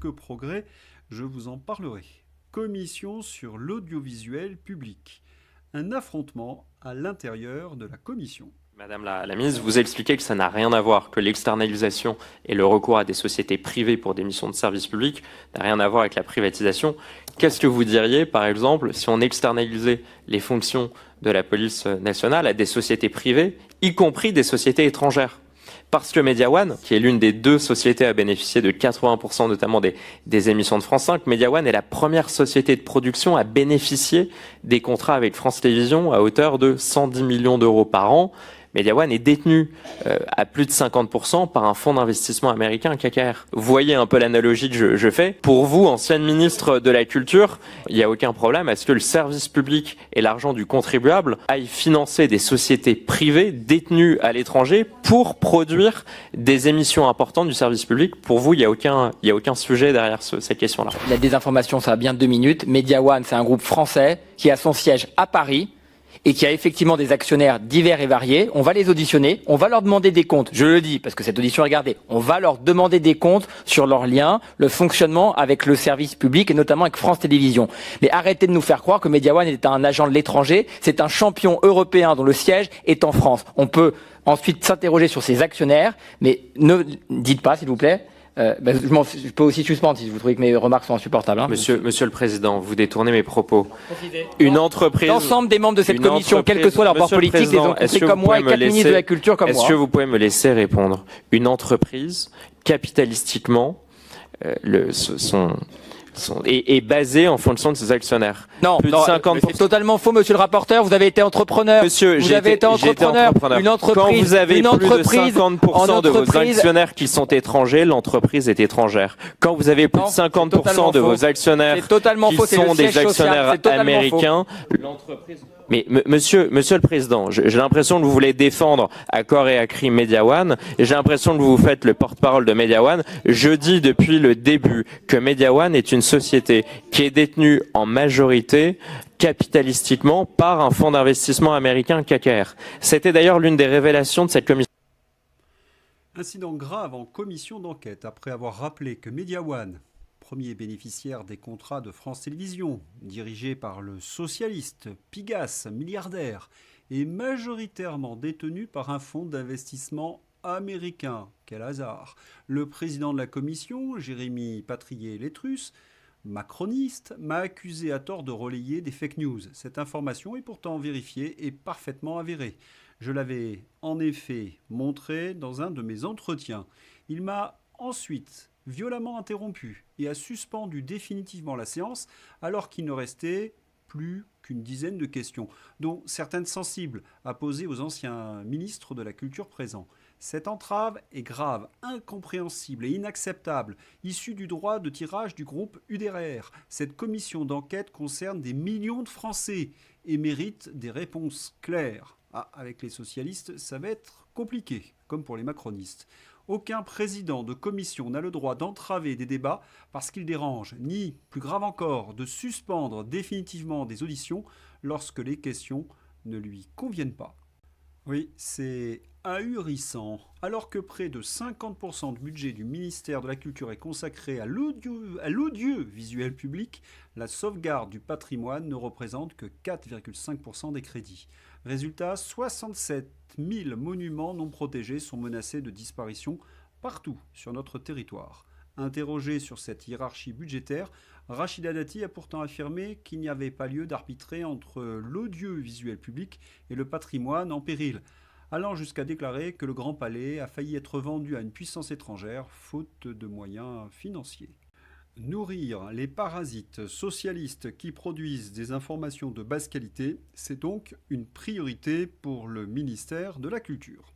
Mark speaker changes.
Speaker 1: quelques progrès, je vous en parlerai. Commission sur l'audiovisuel public. Un affrontement à l'intérieur de la commission.
Speaker 2: Madame la ministre, vous expliquez que ça n'a rien à voir, que l'externalisation et le recours à des sociétés privées pour des missions de service public n'a rien à voir avec la privatisation. Qu'est-ce que vous diriez, par exemple, si on externalisait les fonctions de la police nationale à des sociétés privées, y compris des sociétés étrangères ? Parce que MediaOne, qui est l'une des deux sociétés à bénéficier de 80% notamment des émissions de France 5, MediaOne est la première société de production à bénéficier des contrats avec France Télévisions à hauteur de 110 millions d'euros par an. MediaOne est détenu à plus de 50% par un fonds d'investissement américain, KKR. Vous voyez un peu l'analogie que je fais. Pour vous, ancienne ministre de la Culture, il n'y a aucun problème à ce que le service public et l'argent du contribuable aillent financer des sociétés privées détenues à l'étranger pour produire des émissions importantes du service public. Pour vous, il n'y a aucun sujet derrière cette question-là.
Speaker 3: La désinformation, ça a bien 2 minutes. MediaOne, c'est un groupe français qui a son siège à Paris et qui a effectivement des actionnaires divers et variés. On va les auditionner, on va leur demander des comptes. Je le dis parce que cette audition est gardée. On va leur demander des comptes sur leurs liens, le fonctionnement avec le service public et notamment avec France Télévisions. Mais arrêtez de nous faire croire que MediaOne est un agent de l'étranger. C'est un champion européen dont le siège est en France. On peut ensuite s'interroger sur ses actionnaires, mais ne dites pas, s'il vous plaît. Je peux aussi suspendre si vous trouvez que mes remarques sont insupportables.
Speaker 2: Monsieur le Président, vous détournez mes propos. Une entreprise...
Speaker 3: L'ensemble des membres de cette commission, quel que soit leur bord politique, les ont compris comme moi et 4 ministres de la Culture comme moi.
Speaker 2: Est-ce que vous pouvez me laisser répondre? Une entreprise, capitalistiquement, est basée en fonction de ses actionnaires.
Speaker 3: Non, c'est totalement faux, monsieur le rapporteur. Vous avez été entrepreneur.
Speaker 2: Monsieur,
Speaker 3: vous avez été entrepreneur. Une entreprise,
Speaker 2: quand vous avez plus de 50% de vos
Speaker 3: entreprise...
Speaker 2: actionnaires qui sont étrangers, l'entreprise est étrangère. Quand vous avez plus de 50% de vos actionnaires qui sont des actionnaires américains, l'entreprise... Mais monsieur le Président, j'ai l'impression que vous voulez défendre à corps et à cri MediaOne, et j'ai l'impression que vous vous faites le porte-parole de MediaOne. Je dis depuis le début que MediaOne est une société qui est détenue en majorité capitalistiquement par un fonds d'investissement américain KKR. C'était d'ailleurs l'une des révélations de cette commission.
Speaker 1: Incident grave en commission d'enquête après avoir rappelé que MediaOne, premier bénéficiaire des contrats de France Télévisions, dirigé par le socialiste Pigasse, milliardaire, est majoritairement détenu par un fonds d'investissement américain. Quel hasard! Le président de la commission, Jérémy Patrier-Létrus, macroniste, m'a accusé à tort de relayer des fake news. Cette information est pourtant vérifiée et parfaitement avérée. Je l'avais en effet montré dans un de mes entretiens. Il m'a ensuite violemment interrompu et a suspendu définitivement la séance alors qu'il ne restait plus qu'une dizaine de questions, dont certaines sensibles à poser aux anciens ministres de la Culture présents. Cette entrave est grave, incompréhensible et inacceptable, issue du droit de tirage du groupe UDR. Cette commission d'enquête concerne des millions de Français et mérite des réponses claires. Avec les socialistes, ça va être compliqué, comme pour les macronistes. Aucun président de commission n'a le droit d'entraver des débats parce qu'il dérange, ni, plus grave encore, de suspendre définitivement des auditions lorsque les questions ne lui conviennent pas. Oui, c'est ahurissant. Alors que près de 50% du budget du ministère de la Culture est consacré à l'audiovisuel public, la sauvegarde du patrimoine ne représente que 4,5% des crédits. Résultat, 67 000 monuments non protégés sont menacés de disparition partout sur notre territoire. Interrogé sur cette hiérarchie budgétaire, Rachida Dati a pourtant affirmé qu'il n'y avait pas lieu d'arbitrer entre l'audiovisuel public et le patrimoine en péril, allant jusqu'à déclarer que le Grand Palais a failli être vendu à une puissance étrangère faute de moyens financiers. Nourrir les parasites socialistes qui produisent des informations de basse qualité, c'est donc une priorité pour le ministère de la Culture.